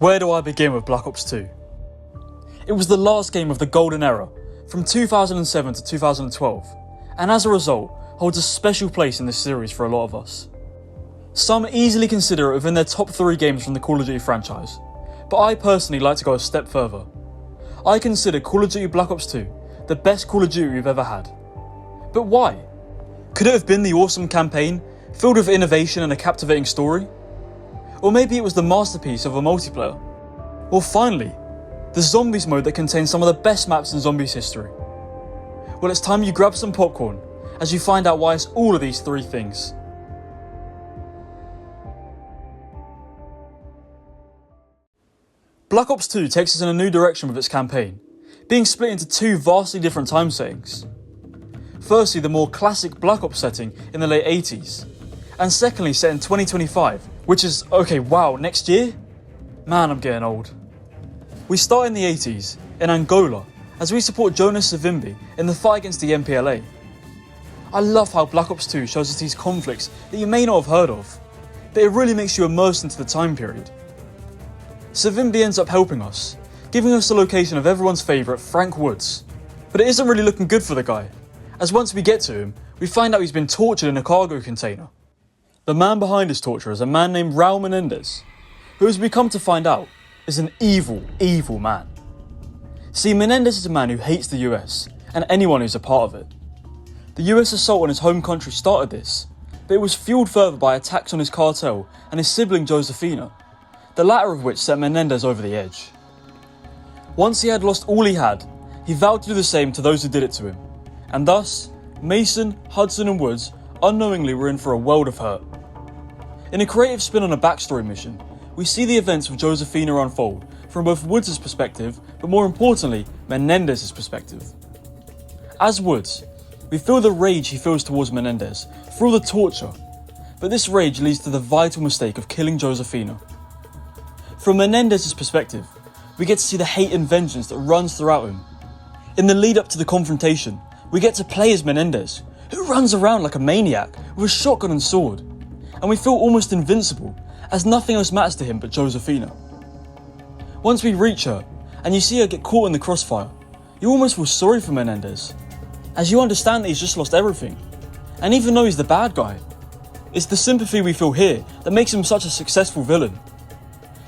Where do I begin with Black Ops 2? It was the last game of the golden era, from 2007 to 2012, and as a result, holds a special place in this series for a lot of us. Some easily consider it within their top 3 games from the Call of Duty franchise, but I personally like to go a step further. I consider Call of Duty Black Ops 2 the best Call of Duty we've ever had. But why? Could it have been the awesome campaign, filled with innovation and a captivating story? Or maybe it was the masterpiece of a multiplayer? Or finally, the Zombies mode that contains some of the best maps in Zombies history? Well, it's time you grab some popcorn as you find out why it's all of these 3 things. Black Ops 2 takes us in a new direction with its campaign, being split into 2 vastly different time settings. Firstly, the more classic Black Ops setting in the late 80s, and secondly set in 2025, which is, okay, wow, next year? Man, I'm getting old. We start in the 80s, in Angola, as we support Jonas Savimbi in the fight against the MPLA. I love how Black Ops 2 shows us these conflicts that you may not have heard of, but it really makes you immersed into the time period. Savimbi ends up helping us, giving us the location of everyone's favourite Frank Woods, but it isn't really looking good for the guy, as once we get to him, we find out he's been tortured in a cargo container. The man behind his torture is a man named Raul Menendez, who, as we come to find out, is an evil, evil man. See, Menendez is a man who hates the US, and anyone who's a part of it. The US assault on his home country started this, but it was fueled further by attacks on his cartel and his sibling Josefina, the latter of which set Menendez over the edge. Once he had lost all he had, he vowed to do the same to those who did it to him, and thus, Mason, Hudson and Woods unknowingly were in for a world of hurt. In a creative spin on a backstory mission, we see the events of Josefina unfold from both Woods' perspective, but more importantly, Menendez' perspective. As Woods, we feel the rage he feels towards Menendez for all the torture, but this rage leads to the vital mistake of killing Josefina. From Menendez' perspective, we get to see the hate and vengeance that runs throughout him. In the lead up to the confrontation, we get to play as Menendez, who runs around like a maniac with a shotgun and sword, and we feel almost invincible, as nothing else matters to him but Josefina. Once we reach her, and you see her get caught in the crossfire, you almost feel sorry for Menendez, as you understand that he's just lost everything, and even though he's the bad guy, it's the sympathy we feel here that makes him such a successful villain.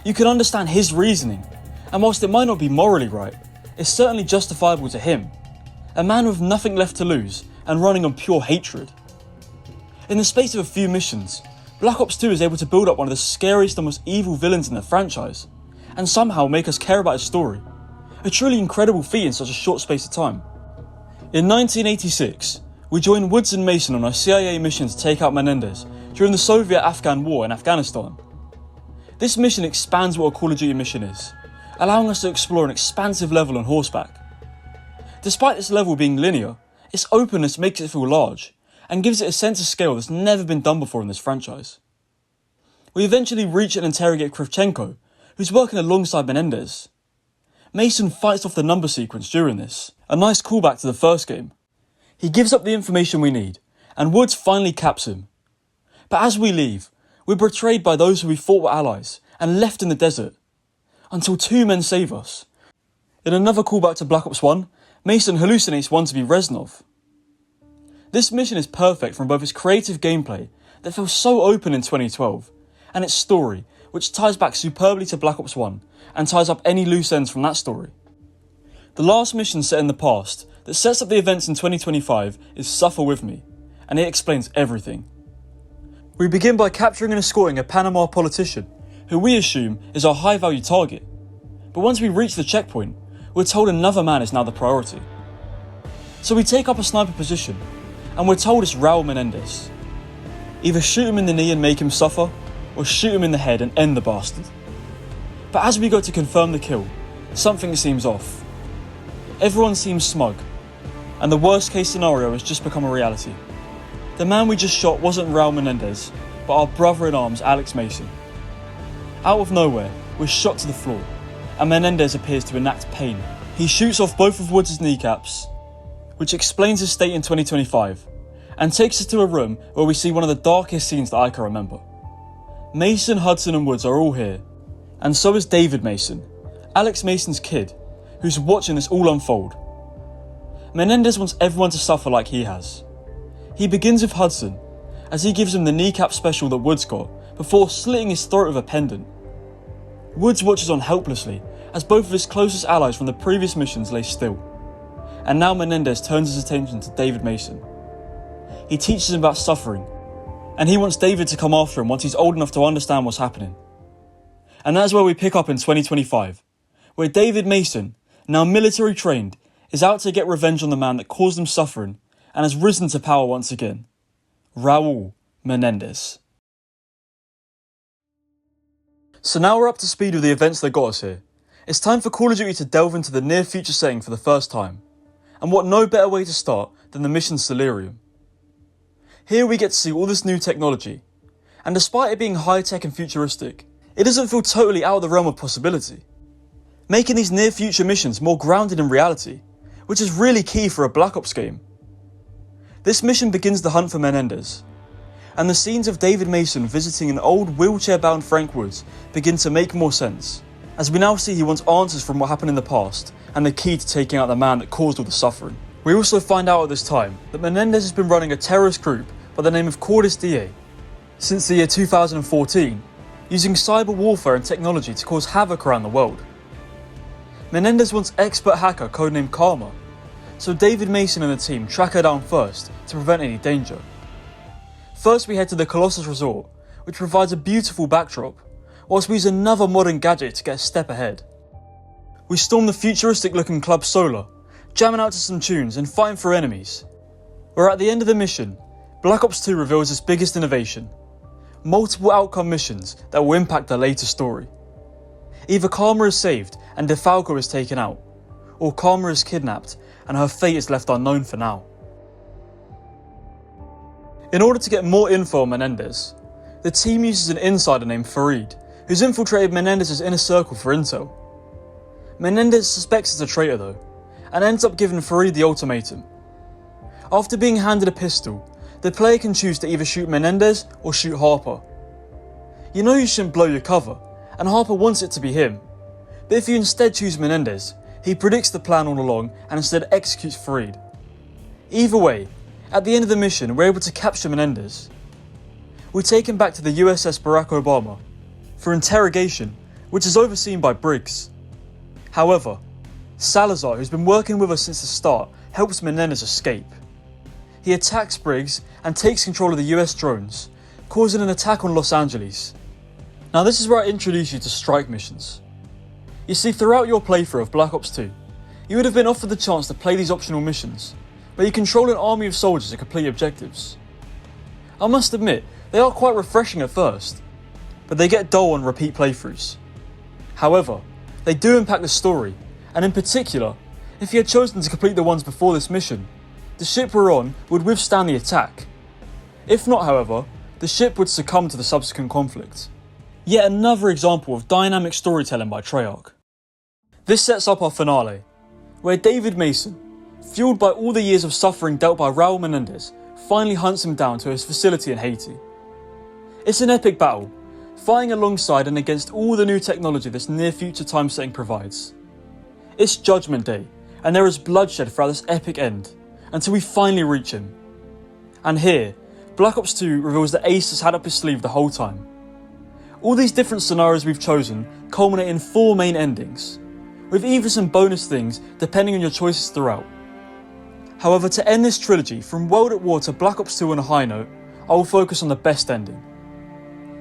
You can understand his reasoning, and whilst it might not be morally right, it's certainly justifiable to him, a man with nothing left to lose and running on pure hatred. In the space of a few missions, Black Ops 2 is able to build up one of the scariest and most evil villains in the franchise, and somehow make us care about his story, a truly incredible feat in such a short space of time. In 1986, we join Woods and Mason on a CIA mission to take out Menendez during the Soviet-Afghan War in Afghanistan. This mission expands what a Call of Duty mission is, allowing us to explore an expansive level on horseback. Despite this level being linear, its openness makes it feel large, and gives it a sense of scale that's never been done before in this franchise. We eventually reach and interrogate Kravchenko, who's working alongside Menendez. Mason fights off the number sequence during this, a nice callback to the first game. He gives up the information we need, and Woods finally caps him. But as we leave, we're betrayed by those who we thought were allies, and left in the desert, until 2 men save us. In another callback to Black Ops 1, Mason hallucinates one to be Reznov. This mission is perfect from both its creative gameplay, that feels so open in 2012, and its story, which ties back superbly to Black Ops 1, and ties up any loose ends from that story. The last mission set in the past, that sets up the events in 2025, is Suffer With Me, and it explains everything. We begin by capturing and escorting a Panama politician, who we assume is our high-value target, but once we reach the checkpoint, we're told another man is now the priority. So we take up a sniper position, and we're told it's Raul Menendez. Either shoot him in the knee and make him suffer, or shoot him in the head and end the bastard. But as we go to confirm the kill, something seems off. Everyone seems smug, and the worst case scenario has just become a reality. The man we just shot wasn't Raul Menendez, but our brother-in-arms Alex Mason. Out of nowhere, we're shot to the floor, and Menendez appears to enact pain. He shoots off both of Woods' kneecaps, which explains his state in 2025, and takes us to a room where we see one of the darkest scenes that I can remember. Mason, Hudson and Woods are all here, And so is David Mason, Alex Mason's kid, who's watching this all unfold. Menendez wants everyone to suffer like he has. He begins with Hudson, as he gives him the kneecap special that Woods got before slitting his throat with a pendant. Woods watches on helplessly as both of his closest allies from the previous missions lay still. And now Menendez turns his attention to David Mason. He teaches him about suffering, and he wants David to come after him once he's old enough to understand what's happening. And that's where we pick up in 2025, where David Mason, now military trained, is out to get revenge on the man that caused him suffering and has risen to power once again, Raul Menendez. So now we're up to speed with the events that got us here. It's time for Call of Duty to delve into the near future setting for the first time. And what no better way to start than the mission Celerium. Here we get to see all this new technology, and despite it being high-tech and futuristic, it doesn't feel totally out of the realm of possibility, making these near future missions more grounded in reality, which is really key for a Black Ops game. This mission begins the hunt for Menendez, and the scenes of David Mason visiting an old wheelchair-bound Frank Woods begin to make more sense, as we now see he wants answers from what happened in the past and the key to taking out the man that caused all the suffering. We also find out at this time that Menendez has been running a terrorist group by the name of Cordis DA since the year 2014, using cyber warfare and technology to cause havoc around the world. Menendez wants expert hacker codenamed Karma, so David Mason and the team track her down first to prevent any danger. First we head to the Colossus Resort, which provides a beautiful backdrop, whilst we use another modern gadget to get a step ahead. We storm the futuristic looking Club Solar, jamming out to some tunes and fighting for enemies. Where at the end of the mission, Black Ops 2 reveals its biggest innovation: multiple outcome missions that will impact the later story. Either Karma is saved and DeFalco is taken out, or Karma is kidnapped and her fate is left unknown for now. In order to get more info on Menendez, the team uses an insider named Farid, who's infiltrated Menendez's inner circle for intel. Menendez suspects it's a traitor though, and ends up giving Farid the ultimatum. After being handed a pistol, the player can choose to either shoot Menendez or shoot Harper. You know you shouldn't blow your cover, and Harper wants it to be him. But if you instead choose Menendez, he predicts the plan all along and instead executes Farid. Either way, at the end of the mission we're able to capture Menendez. We take him back to the USS Barack Obama for interrogation, which is overseen by Briggs. However, Salazar, who's been working with us since the start, helps Menendez escape. He attacks Briggs and takes control of the US drones, causing an attack on Los Angeles. Now this is where I introduce you to strike missions. You see, throughout your playthrough of Black Ops 2, you would have been offered the chance to play these optional missions, where you control an army of soldiers to complete objectives. I must admit, they are quite refreshing at first, but they get dull on repeat playthroughs. However, they do impact the story, and in particular, if you had chosen to complete the ones before this mission, the ship we're on would withstand the attack. If not, however, the ship would succumb to the subsequent conflict. Yet another example of dynamic storytelling by Treyarch. This sets up our finale, where David Mason, fueled by all the years of suffering dealt by Raul Menendez, finally hunts him down to his facility in Haiti. It's an epic battle, fighting alongside and against all the new technology this near future time setting provides. It's Judgment Day, and there is bloodshed throughout this epic end, until we finally reach him. And here, Black Ops 2 reveals that Ace has had up his sleeve the whole time. All these different scenarios we've chosen culminate in 4 main endings, with even some bonus things depending on your choices throughout. However, to end this trilogy from World at War to Black Ops 2 on a high note, I will focus on the best ending.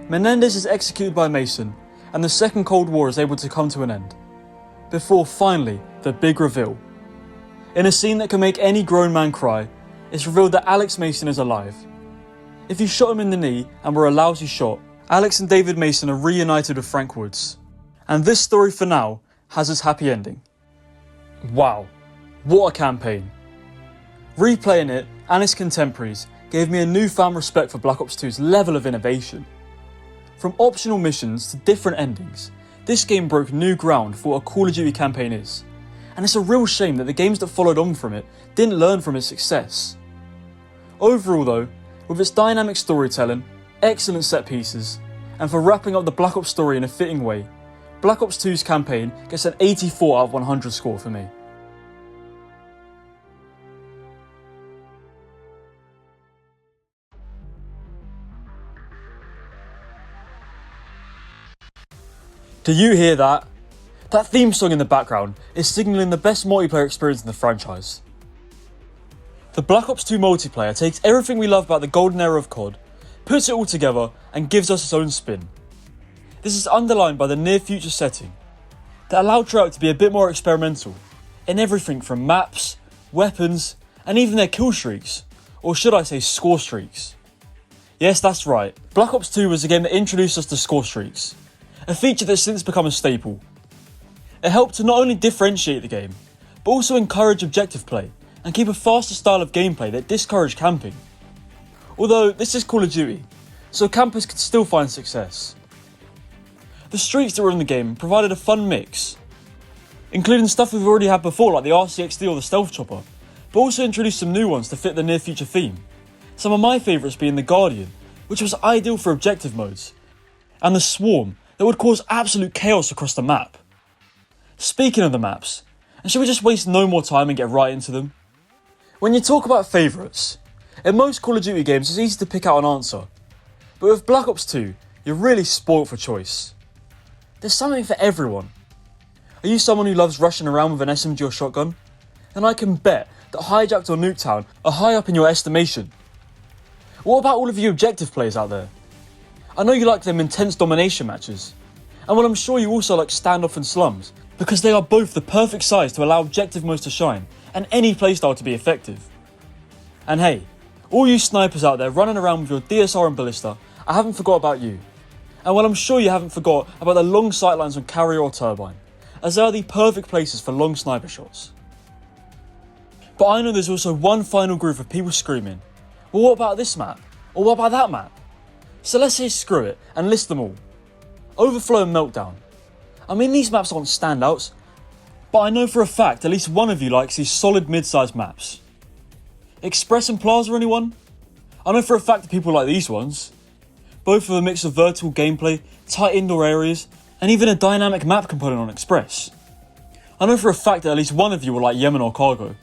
Menendez is executed by Mason, and the Second Cold War is able to come to an end, before finally the big reveal. In a scene that can make any grown man cry, it's revealed that Alex Mason is alive. If you shot him in the knee and were a lousy shot, Alex and David Mason are reunited with Frank Woods. And this story for now has its happy ending. Wow, what a campaign. Replaying it and its contemporaries gave me a newfound respect for Black Ops 2's level of innovation. From optional missions to different endings, this game broke new ground for what a Call of Duty campaign is. And it's a real shame that the games that followed on from it didn't learn from its success. Overall though, with its dynamic storytelling, excellent set pieces, and for wrapping up the Black Ops story in a fitting way, Black Ops 2's campaign gets an 84 out of 100 score for me. Do you hear that? That theme song in the background is signalling the best multiplayer experience in the franchise. The Black Ops 2 multiplayer takes everything we love about the golden era of COD, puts it all together and gives us its own spin. This is underlined by the near future setting that allowed Treyarch to be a bit more experimental in everything from maps, weapons, and even their kill streaks, or should I say score streaks. Yes, that's right, Black Ops 2 was the game that introduced us to score streaks, a feature that's since become a staple. It helped to not only differentiate the game, but also encourage objective play and keep a faster style of gameplay that discouraged camping. Although this is Call of Duty, so campers could still find success. The streaks that were in the game provided a fun mix, including stuff we've already had before like the RCXD or the Stealth Chopper, but also introduced some new ones to fit the near future theme. Some of my favourites being the Guardian, which was ideal for objective modes, and the Swarm that would cause absolute chaos across the map. Speaking of the maps, and should we just waste no more time and get right into them? When you talk about favourites, in most Call of Duty games it's easy to pick out an answer, but with Black Ops 2, you're really spoilt for choice. There's something for everyone. Are you someone who loves rushing around with an SMG or shotgun? Then I can bet that Hijacked or Nuketown are high up in your estimation. What about all of you objective players out there? I know you like them intense domination matches, and while I'm sure you also like standoff and slums, because they are both the perfect size to allow objective modes to shine, and any playstyle to be effective. And hey, all you snipers out there running around with your DSR and Ballista, I haven't forgot about you. And while I'm sure you haven't forgot about the long sightlines on Carrier or Turbine, as they are the perfect places for long sniper shots. But I know there's also one final group of people screaming, well, what about this map? Or what about that map? So let's say screw it and list them all. Overflow and Meltdown. I mean, these maps aren't standouts, but I know for a fact at least one of you likes these solid mid-sized maps. Express and Plaza, anyone? I know for a fact that people like these ones. Both with a mix of vertical gameplay, tight indoor areas, and even a dynamic map component on Express. I know for a fact that at least one of you will like Yemen or Cargo.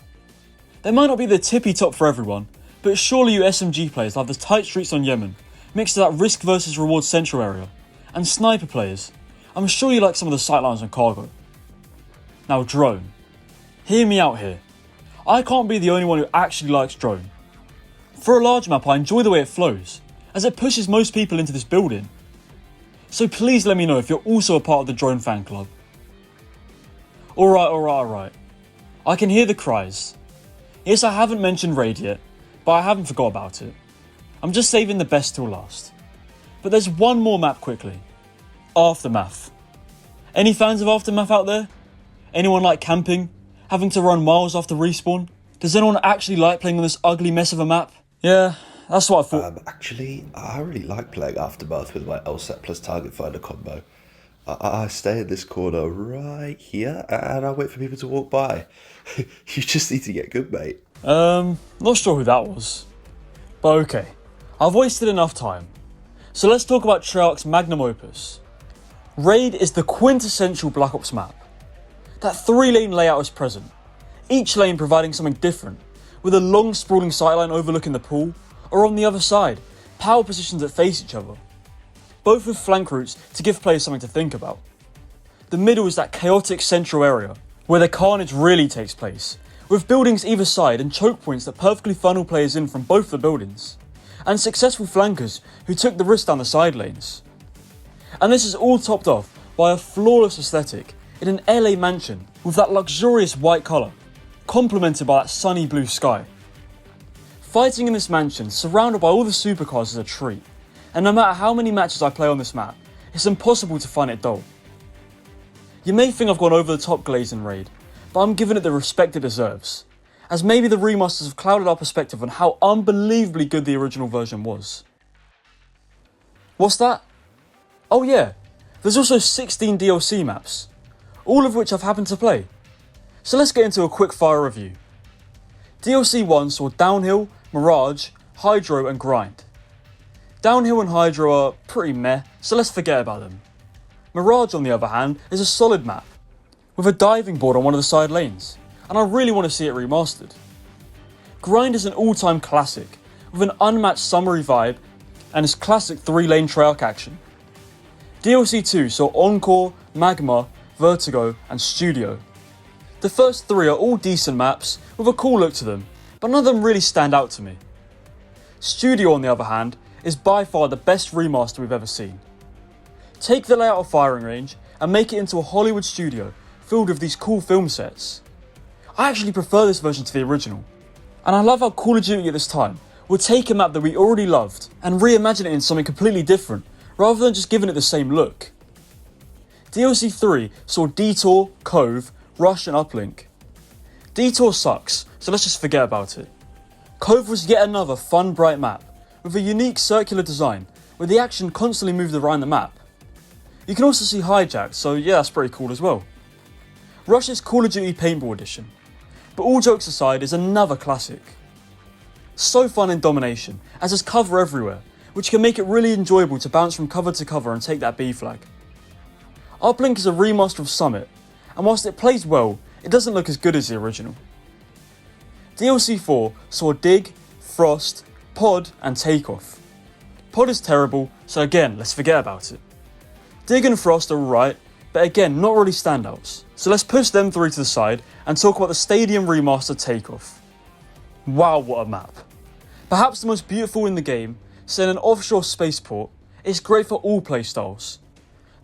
They might not be the tippy top for everyone, but surely you SMG players love the tight streets on Yemen, mixed with that risk versus reward central area, and sniper players, I'm sure you like some of the sightlines on Cargo. Now Drone. Hear me out here. I can't be the only one who actually likes Drone. For a large map I enjoy the way it flows, as it pushes most people into this building. So please let me know if you're also a part of the Drone fan club. Alright. I can hear the cries. Yes, I haven't mentioned Raid yet, but I haven't forgot about it. I'm just saving the best till last. But there's one more map quickly. Aftermath. Any fans of Aftermath out there? Anyone like camping? Having to run miles after respawn? Does anyone actually like playing on this ugly mess of a map? Yeah, that's what I thought. Actually, I really like playing Aftermath with my LSAT plus target finder combo. I stay in this corner right here and I wait for people to walk by. You just need to get good, mate. Not sure who that was. But okay, I've wasted enough time. So let's talk about Treyarch's magnum opus. Raid is the quintessential Black Ops map. That 3-lane layout is present, each lane providing something different, with a long sprawling sightline overlooking the pool, or on the other side, power positions that face each other. Both with flank routes to give players something to think about. The middle is that chaotic central area, where the carnage really takes place, with buildings either side and choke points that perfectly funnel players in from both the buildings, and successful flankers who took the risk down the side lanes. And this is all topped off by a flawless aesthetic in an LA mansion with that luxurious white colour, complemented by that sunny blue sky. Fighting in this mansion, surrounded by all the supercars, is a treat, and no matter how many matches I play on this map, it's impossible to find it dull. You may think I've gone over the top glazing Raid, but I'm giving it the respect it deserves, as maybe the remasters have clouded our perspective on how unbelievably good the original version was. What's that? Oh yeah, there's also 16 DLC maps, all of which I've happened to play. So let's get into a quick fire review. DLC 1 saw Downhill, Mirage, Hydro and Grind. Downhill and Hydro are pretty meh, so let's forget about them. Mirage, on the other hand, is a solid map, with a diving board on one of the side lanes, and I really want to see it remastered. Grind is an all-time classic, with an unmatched summary vibe and its classic 3-lane Treyarch action. DLC 2 saw Encore, Magma, Vertigo and Studio. The first 3 are all decent maps with a cool look to them, but none of them really stand out to me. Studio, on the other hand, is by far the best remaster we've ever seen. Take the layout of Firing Range and make it into a Hollywood studio filled with these cool film sets. I actually prefer this version to the original, and I love how Call of Duty at this time would take a map that we already loved and reimagine it in something completely different, rather than just giving it the same look. DLC 3 saw Detour, Cove, Rush and Uplink. Detour sucks, so let's just forget about it. Cove was yet another fun, bright map, with a unique circular design, where the action constantly moved around the map. You can also see Hijack, so yeah, that's pretty cool as well. Rush is Call of Duty Paintball Edition, but all jokes aside, is another classic. So fun in domination, as there's cover everywhere, which can make it really enjoyable to bounce from cover to cover and take that B flag. Uplink is a remaster of Summit, and whilst it plays well, it doesn't look as good as the original. DLC 4 saw Dig, Frost, Pod and Takeoff. Pod is terrible, so again, let's forget about it. Dig and Frost are alright, but again, not really standouts, so let's push them 3 to the side and talk about the Stadium remaster Takeoff. Wow, what a map. Perhaps the most beautiful in the game, set in an offshore spaceport, it's great for all playstyles.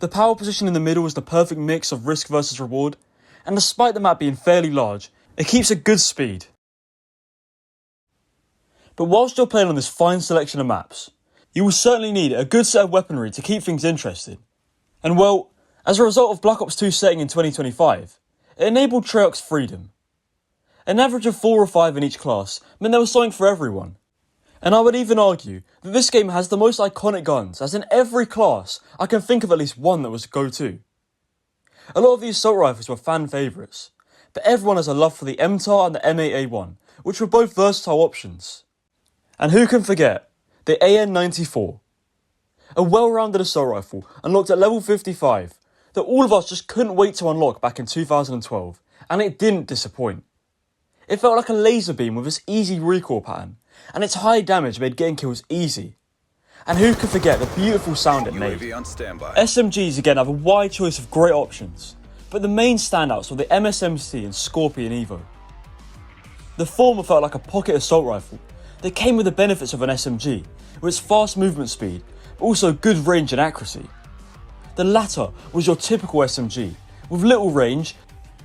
The power position in the middle is the perfect mix of risk versus reward, and despite the map being fairly large, it keeps a good speed. But whilst you're playing on this fine selection of maps, you will certainly need a good set of weaponry to keep things interesting. And well, as a result of Black Ops 2 setting in 2025, it enabled Treyarch's freedom. An average of 4 or 5 in each class meant there was something for everyone. And I would even argue that this game has the most iconic guns, as in every class I can think of at least one that was a go-to. A lot of the assault rifles were fan favourites, but everyone has a love for the MTAR and the M8A1, which were both versatile options. And who can forget the AN-94? A well-rounded assault rifle unlocked at level 55 that all of us just couldn't wait to unlock back in 2012, and it didn't disappoint. It felt like a laser beam with its easy recoil pattern, and its high damage made getting kills easy. And who could forget the beautiful sound it made? SMGs again have a wide choice of great options, but the main standouts were the MSMC and Scorpion Evo. The former felt like a pocket assault rifle that came with the benefits of an SMG, with its fast movement speed, but also good range and accuracy. The latter was your typical SMG, with little range,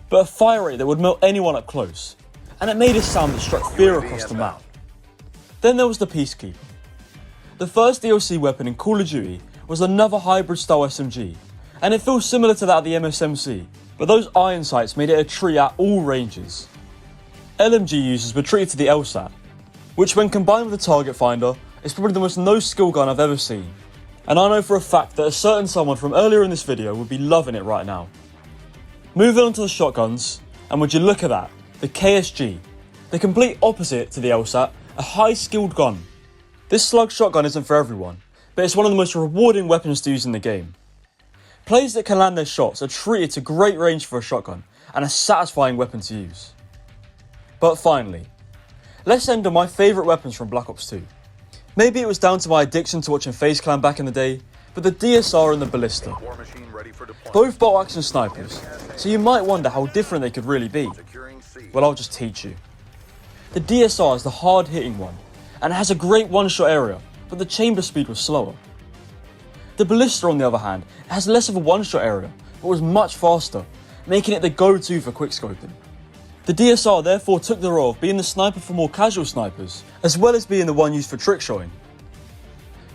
but a fire rate that would melt anyone up close, and it made a sound that struck fear across the map. Then there was the Peacekeeper. The first DLC weapon in Call of Duty was another hybrid style SMG, and it feels similar to that of the MSMC, but those iron sights made it a treat at all ranges. LMG users were treated to the LSAT, which when combined with the target finder, is probably the most no-skill gun I've ever seen. And I know for a fact that a certain someone from earlier in this video would be loving it right now. Moving on to the shotguns, and would you look at that, the KSG, the complete opposite to the LSAT, a high-skilled gun. This slug shotgun isn't for everyone, but it's one of the most rewarding weapons to use in the game. Players that can land their shots are treated to great range for a shotgun, and a satisfying weapon to use. But finally, let's end on my favourite weapons from Black Ops 2. Maybe it was down to my addiction to watching FaZe Clan back in the day, but the DSR and the Ballista. Both bolt action snipers, so you might wonder how different they could really be. Well, I'll just teach you. The DSR is the hard-hitting one, and it has a great one-shot area, but the chamber speed was slower. The Ballista, on the other hand, has less of a one-shot area, but was much faster, making it the go-to for quickscoping. The DSR therefore took the role of being the sniper for more casual snipers, as well as being the one used for trickshotting.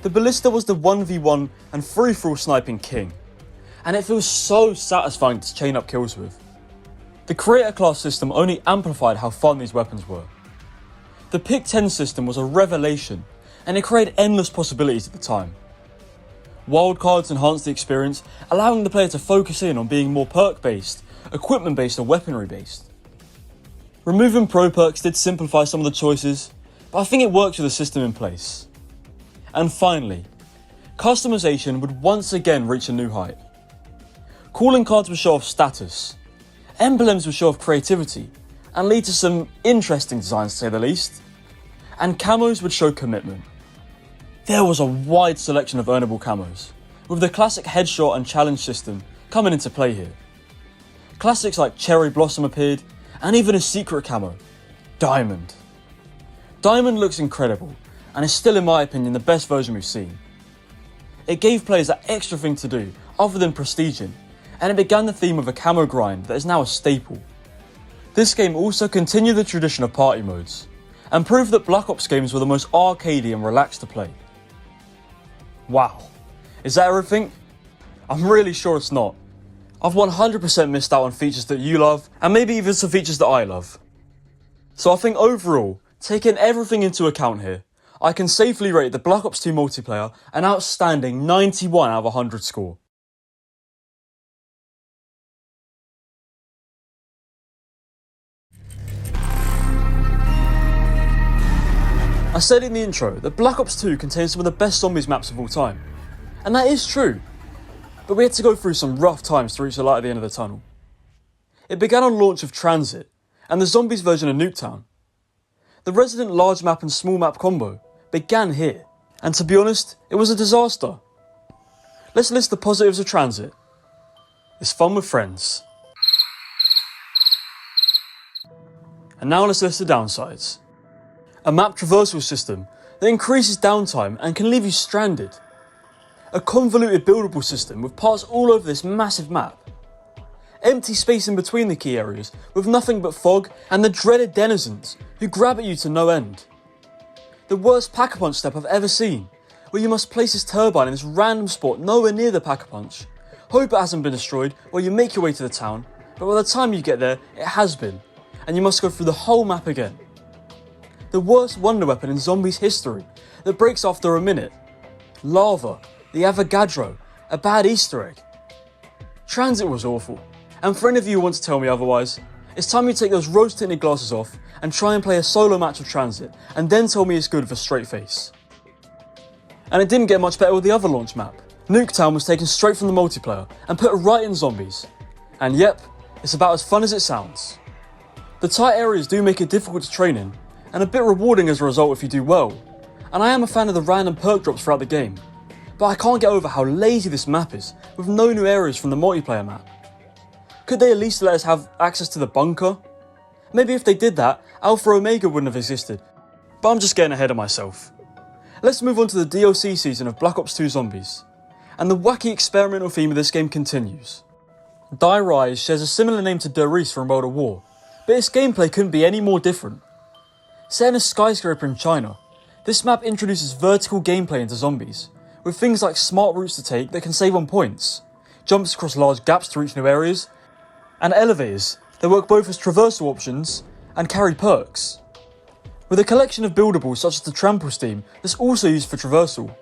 The Ballista was the 1v1 and free-for-all sniping king, and it feels so satisfying to chain up kills with. The Creator class system only amplified how fun these weapons were. The Pick 10 system was a revelation, and it created endless possibilities at the time. Wildcards enhanced the experience, allowing the player to focus in on being more perk-based, equipment-based or weaponry-based. Removing pro perks did simplify some of the choices, but I think it works with the system in place. And finally, customization would once again reach a new height. Calling cards would show off status, emblems would show off creativity and lead to some interesting designs to say the least, and camos would show commitment. There was a wide selection of earnable camos, with the classic headshot and challenge system coming into play here. Classics like Cherry Blossom appeared, and even a secret camo, Diamond. Diamond looks incredible, and is still in my opinion the best version we've seen. It gave players that extra thing to do other than prestiging, and it began the theme of a camo grind that is now a staple. This game also continued the tradition of party modes, and proved that Black Ops games were the most arcadey and relaxed to play. Wow, is that everything? I'm really sure it's not. I've 100% missed out on features that you love, and maybe even some features that I love. So I think overall, taking everything into account here, I can safely rate the Black Ops 2 multiplayer an outstanding 91 out of 100 score. I said in the intro that Black Ops 2 contains some of the best zombies maps of all time, and that is true, but we had to go through some rough times to reach the light at the end of the tunnel. It began on launch of Transit, and the zombies version of Nuketown. The Resident large map and small map combo began here, and to be honest, it was a disaster. Let's list the positives of Transit. It's fun with friends. And now let's list the downsides. A map traversal system that increases downtime and can leave you stranded. A convoluted buildable system with parts all over this massive map. Empty space in between the key areas with nothing but fog and the dreaded denizens who grab at you to no end. The worst Pack-a-Punch step I've ever seen, where you must place this turbine in this random spot nowhere near the Pack-a-Punch, hope it hasn't been destroyed while you make your way to the town, but by the time you get there, it has been, and you must go through the whole map again. The worst wonder weapon in zombies history that breaks after a minute. Lava, the Avogadro, a bad Easter egg. Transit was awful, and for any of you who want to tell me otherwise, it's time you take those rose-tinted glasses off and try and play a solo match of Transit, and then tell me it's good with a straight face. And it didn't get much better with the other launch map. Nuketown was taken straight from the multiplayer and put right in zombies. And yep, it's about as fun as it sounds. The tight areas do make it difficult to train in, and a bit rewarding as a result if you do well, and I am a fan of the random perk drops throughout the game, but I can't get over how lazy this map is, with no new areas from the multiplayer map. Could they at least let us have access to the bunker? Maybe if they did that, Alpha Omega wouldn't have existed, but I'm just getting ahead of myself. Let's move on to the DLC season of Black Ops 2 Zombies, and the wacky experimental theme of this game continues. Die Rise shares a similar name to Der Riese from World at War, but its gameplay couldn't be any more different. Set in a skyscraper in China, this map introduces vertical gameplay into zombies, with things like smart routes to take that can save on points, jumps across large gaps to reach new areas, and elevators that work both as traversal options and carry perks. With a collection of buildables such as the trample steam that's also used for traversal,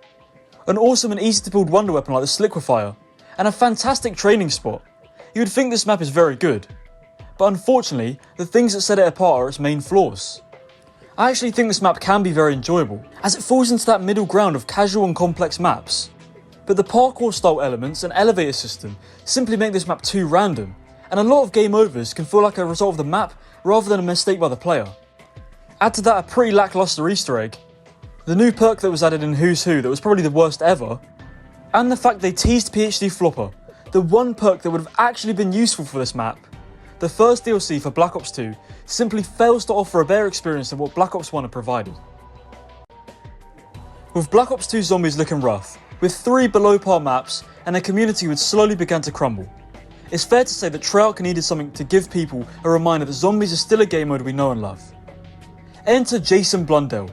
an awesome and easy to build wonder weapon like the Sliquifier, and a fantastic training spot, you would think this map is very good. But unfortunately, the things that set it apart are its main flaws. I actually think this map can be very enjoyable, as it falls into that middle ground of casual and complex maps. But the parkour style elements and elevator system simply make this map too random, and a lot of game overs can feel like a result of the map rather than a mistake by the player. Add to that a pretty lackluster Easter egg, the new perk that was added in Who's Who that was probably the worst ever, and the fact they teased PhD Flopper, the one perk that would have actually been useful for this map. The first DLC for Black Ops 2 simply fails to offer a better experience than what Black Ops 1 had provided. With Black Ops 2 Zombies looking rough, with 3 below par maps and a community which slowly began to crumble, it's fair to say that Treyarch needed something to give people a reminder that zombies are still a game mode we know and love. Enter Jason Blundell,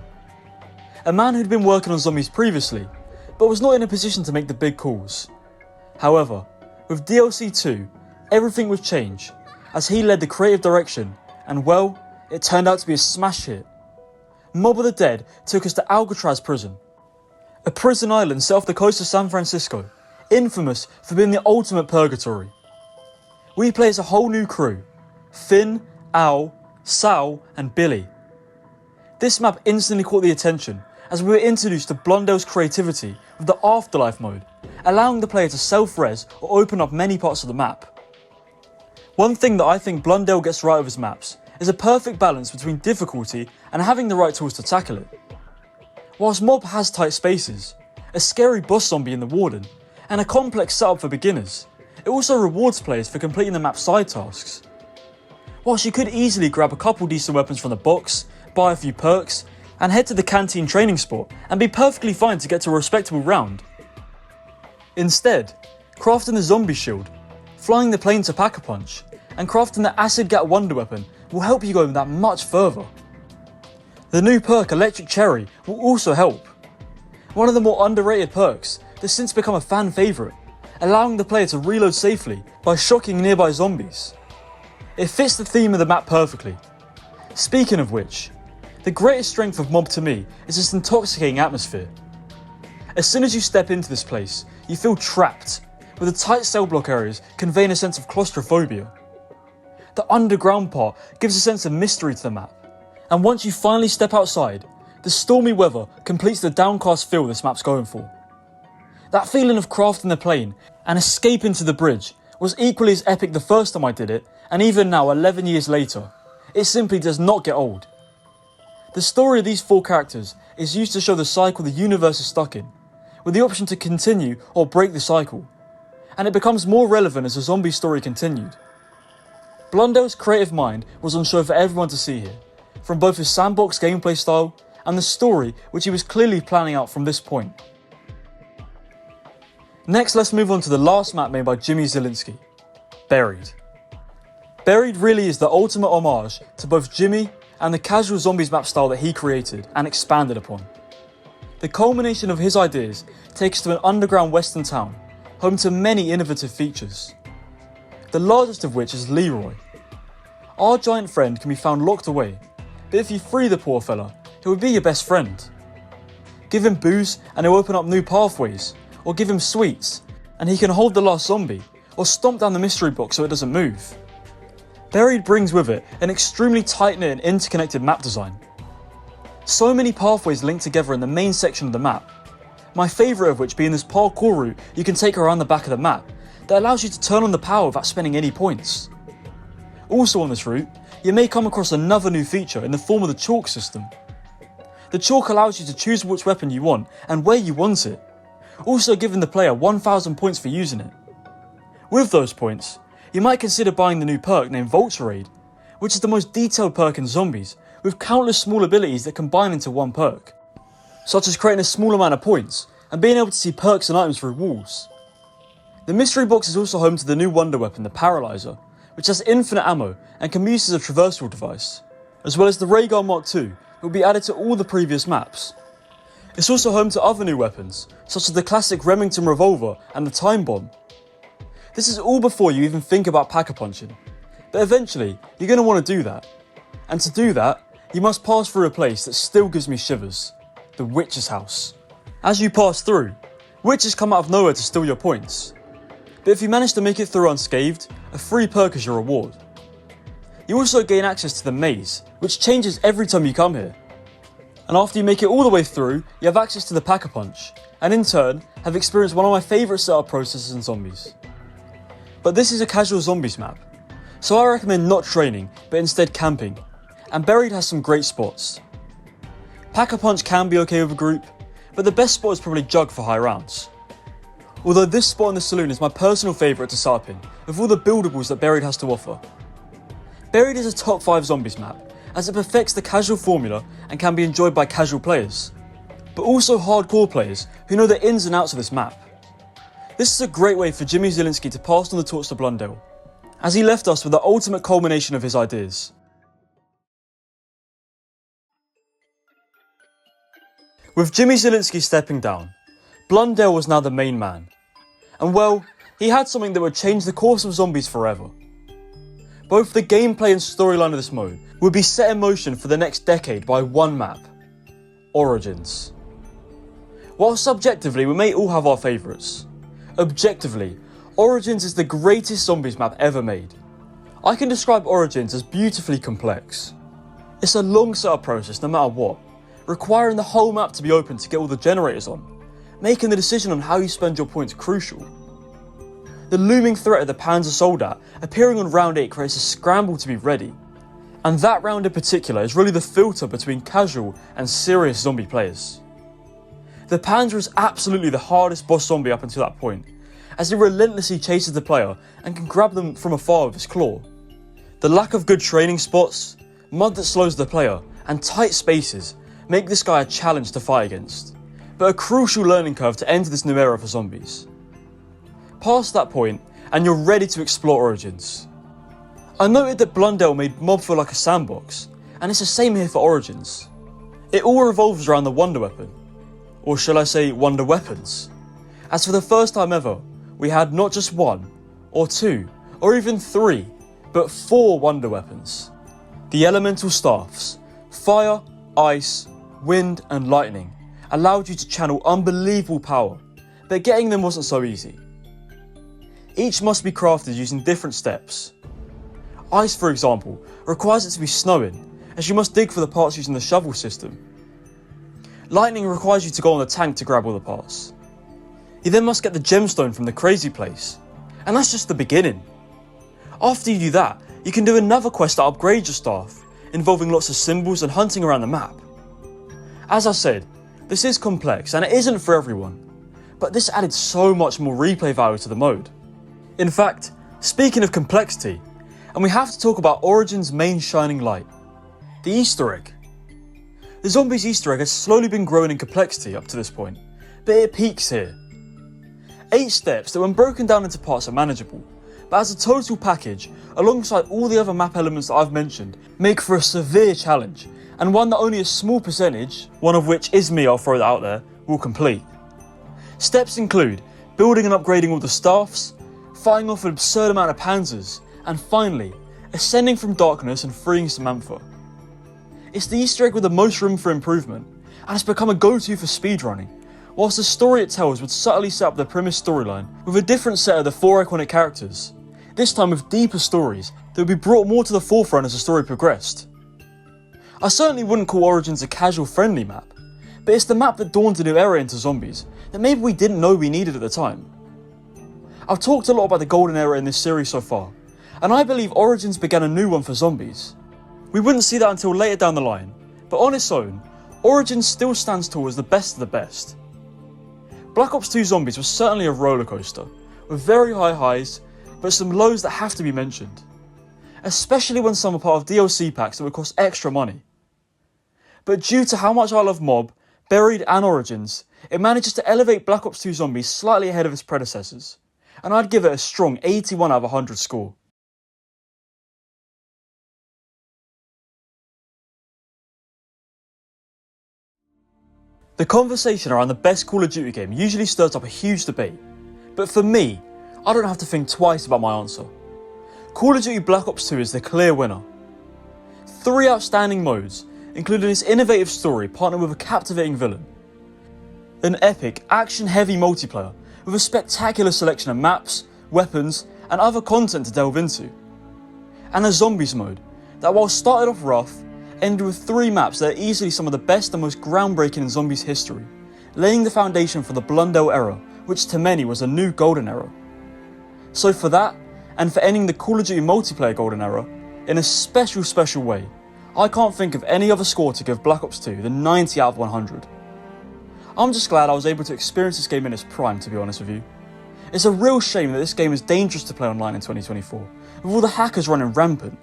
a man who'd been working on zombies previously, but was not in a position to make the big calls. However, with DLC 2, everything would change, as he led the creative direction, and well, it turned out to be a smash hit. Mob of the Dead took us to Alcatraz Prison, a prison island set off the coast of San Francisco, infamous for being the ultimate purgatory. We play as a whole new crew, Finn, Al, Sal and Billy. This map instantly caught the attention as we were introduced to Blundell's creativity with the Afterlife mode allowing the player to self-res or open up many parts of the map. One thing that I think Blundell gets right with his maps is a perfect balance between difficulty and having the right tools to tackle it. Whilst Mob has tight spaces, a scary boss zombie in the Warden, and a complex setup for beginners, it also rewards players for completing the map's side tasks. Whilst you could easily grab a couple decent weapons from the box, buy a few perks, and head to the canteen training spot and be perfectly fine to get to a respectable round. Instead, crafting the zombie shield, flying the plane to Pack-a-Punch, and crafting the Acid Gat Wonder Weapon will help you go that much further. The new perk Electric Cherry will also help. One of the more underrated perks that's since become a fan favourite, allowing the player to reload safely by shocking nearby zombies. It fits the theme of the map perfectly. Speaking of which, the greatest strength of Mob to me is its intoxicating atmosphere. As soon as you step into this place, you feel trapped, with the tight cell block areas conveying a sense of claustrophobia. The underground part gives a sense of mystery to the map, and once you finally step outside, the stormy weather completes the downcast feel this map's going for. That feeling of crafting the plane and escaping to the bridge was equally as epic the first time I did it, and even now 11 years later, it simply does not get old. The story of these 4 characters is used to show the cycle the universe is stuck in, with the option to continue or break the cycle, and it becomes more relevant as the zombie story continued. Blundell's creative mind was on show for everyone to see here, from both his sandbox gameplay style and the story which he was clearly planning out from this point. Next, let's move on to the last map made by Jimmy Zielinski, Buried. Buried really is the ultimate homage to both Jimmy and the casual zombies map style that he created and expanded upon. The culmination of his ideas takes us to an underground western town, home to many innovative features. The largest of which is Leroy. Our giant friend can be found locked away, but if you free the poor fella, he will be your best friend. Give him booze and he'll open up new pathways, or give him sweets and he can hold the last zombie, or stomp down the mystery box so it doesn't move. Buried brings with it an extremely tight-knit and interconnected map design. So many pathways linked together in the main section of the map, my favourite of which being this parkour route you can take around the back of the map that allows you to turn on the power without spending any points. Also on this route, you may come across another new feature in the form of the chalk system. The chalk allows you to choose which weapon you want and where you want it, also giving the player 1000 points for using it. With those points, you might consider buying the new perk named Vulture Aid, which is the most detailed perk in zombies, with countless small abilities that combine into one perk, such as creating a small amount of points and being able to see perks and items through walls. The mystery box is also home to the new wonder weapon, the Paralyzer, which has infinite ammo and can be used as a traversal device, as well as the Ray Gun Mark II, that will be added to all the previous maps. It's also home to other new weapons, such as the classic Remington Revolver and the Time Bomb. This is all before you even think about Pack-a-Punching, but eventually you're going to want to do that. And to do that, you must pass through a place that still gives me shivers, the Witch's House. As you pass through, witches come out of nowhere to steal your points, but if you manage to make it through unscathed, a free perk is your reward. You also gain access to the maze, which changes every time you come here. And after you make it all the way through, you have access to the Pack-a-Punch, and in turn, have experienced one of my favourite setup processes in zombies. But this is a casual zombies map, so I recommend not training, but instead camping, and Buried has some great spots. Pack-a-Punch can be okay with a group, but the best spot is probably Jug for high rounds. Although this spot in the saloon is my personal favourite to set up in, with all the buildables that Buried has to offer. Buried is a top 5 zombies map, as it perfects the casual formula and can be enjoyed by casual players, but also hardcore players who know the ins and outs of this map. This is a great way for Jimmy Zielinski to pass on the torch to Blundell, as he left us with the ultimate culmination of his ideas. With Jimmy Zielinski stepping down, Blundell was now the main man, and well, he had something that would change the course of zombies forever. Both the gameplay and storyline of this mode would be set in motion for the next decade by one map, Origins. While subjectively we may all have our favourites, objectively, Origins is the greatest zombies map ever made. I can describe Origins as beautifully complex. It's a long setup process no matter what, requiring the whole map to be open to get all the generators on, making the decision on how you spend your points crucial. The looming threat of the Panzer Soldat appearing on round 8 creates a scramble to be ready, and that round in particular is really the filter between casual and serious zombie players. The Panzer is absolutely the hardest boss zombie up until that point, as it relentlessly chases the player and can grab them from afar with his claw. The lack of good training spots, mud that slows the player, and tight spaces make this guy a challenge to fight against, but a crucial learning curve to enter this new era for zombies. Past that point, and you're ready to explore Origins. I noted that Blundell made Mob feel like a sandbox, and it's the same here for Origins. It all revolves around the Wonder Weapon, or shall I say Wonder Weapons, as for the first time ever, we had not just one, or two, or even three, but 4 Wonder Weapons. The elemental staffs, fire, ice, wind and lightning, allowed you to channel unbelievable power, but getting them wasn't so easy. Each must be crafted using different steps. Ice, for example, requires it to be snowing, as you must dig for the parts using the shovel system. Lightning requires you to go on the tank to grab all the parts. You then must get the gemstone from the crazy place, and that's just the beginning. After you do that, you can do another quest that upgrades your staff, involving lots of symbols and hunting around the map. As I said, this is complex and it isn't for everyone, but this added so much more replay value to the mode. In fact, speaking of complexity, and we have to talk about Origin's main shining light, the Easter egg. The zombies Easter egg has slowly been growing in complexity up to this point, but it peaks here. 8 steps that when broken down into parts are manageable, but as a total package, alongside all the other map elements that I've mentioned, make for a severe challenge, and one that only a small percentage, one of which is me, I'll throw that out there, will complete. Steps include building and upgrading all the staffs, fighting off an absurd amount of panzers, and finally, ascending from darkness and freeing Samantha. It's the Easter egg with the most room for improvement, and it's become a go-to for speedrunning, whilst the story it tells would subtly set up the premise storyline with a different set of the 4 iconic characters, this time with deeper stories that would be brought more to the forefront as the story progressed. I certainly wouldn't call Origins a casual friendly map, but it's the map that dawned a new era into zombies that maybe we didn't know we needed at the time. I've talked a lot about the golden era in this series so far, and I believe Origins began a new one for zombies. We wouldn't see that until later down the line, but on its own, Origins still stands tall as the best of the best. Black Ops 2 Zombies was certainly a rollercoaster, with very high highs, but some lows that have to be mentioned, especially when some are part of DLC packs that would cost extra money. But due to how much I love Mob, Buried and Origins, it manages to elevate Black Ops 2 Zombies slightly ahead of its predecessors, and I'd give it a strong 81 out of 100 score. The conversation around the best Call of Duty game usually stirs up a huge debate, but for me, I don't have to think twice about my answer. Call of Duty Black Ops 2 is the clear winner. 3 outstanding modes, including its innovative story partnered with a captivating villain. An epic, action-heavy multiplayer with a spectacular selection of maps, weapons, and other content to delve into. And a zombies mode that, while started off rough, ended with 3 maps that are easily some of the best and most groundbreaking in zombies history, laying the foundation for the Blundell era, which to many was a new golden era. So for that, and for ending the Call of Duty multiplayer golden era, in a special way, I can't think of any other score to give Black Ops 2 than 90 out of 100. I'm just glad I was able to experience this game in its prime, to be honest with you. It's a real shame that this game is dangerous to play online in 2024, with all the hackers running rampant.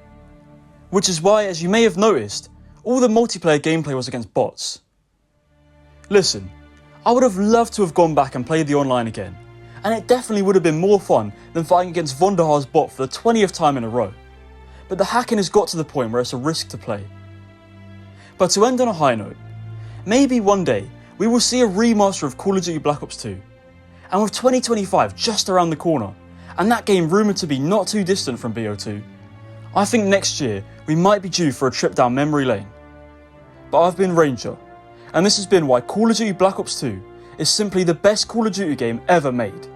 Which is why, as you may have noticed, all the multiplayer gameplay was against bots. Listen, I would have loved to have gone back and played the online again, and it definitely would have been more fun than fighting against Vonderhaar's bot for the 20th time in a row, but the hacking has got to the point where it's a risk to play. But to end on a high note, maybe one day we will see a remaster of Call of Duty Black Ops 2, and with 2025 just around the corner, and that game rumoured to be not too distant from BO2, I think next year we might be due for a trip down memory lane. But I've been Ranger, and this has been why Call of Duty Black Ops 2 is simply the best Call of Duty game ever made.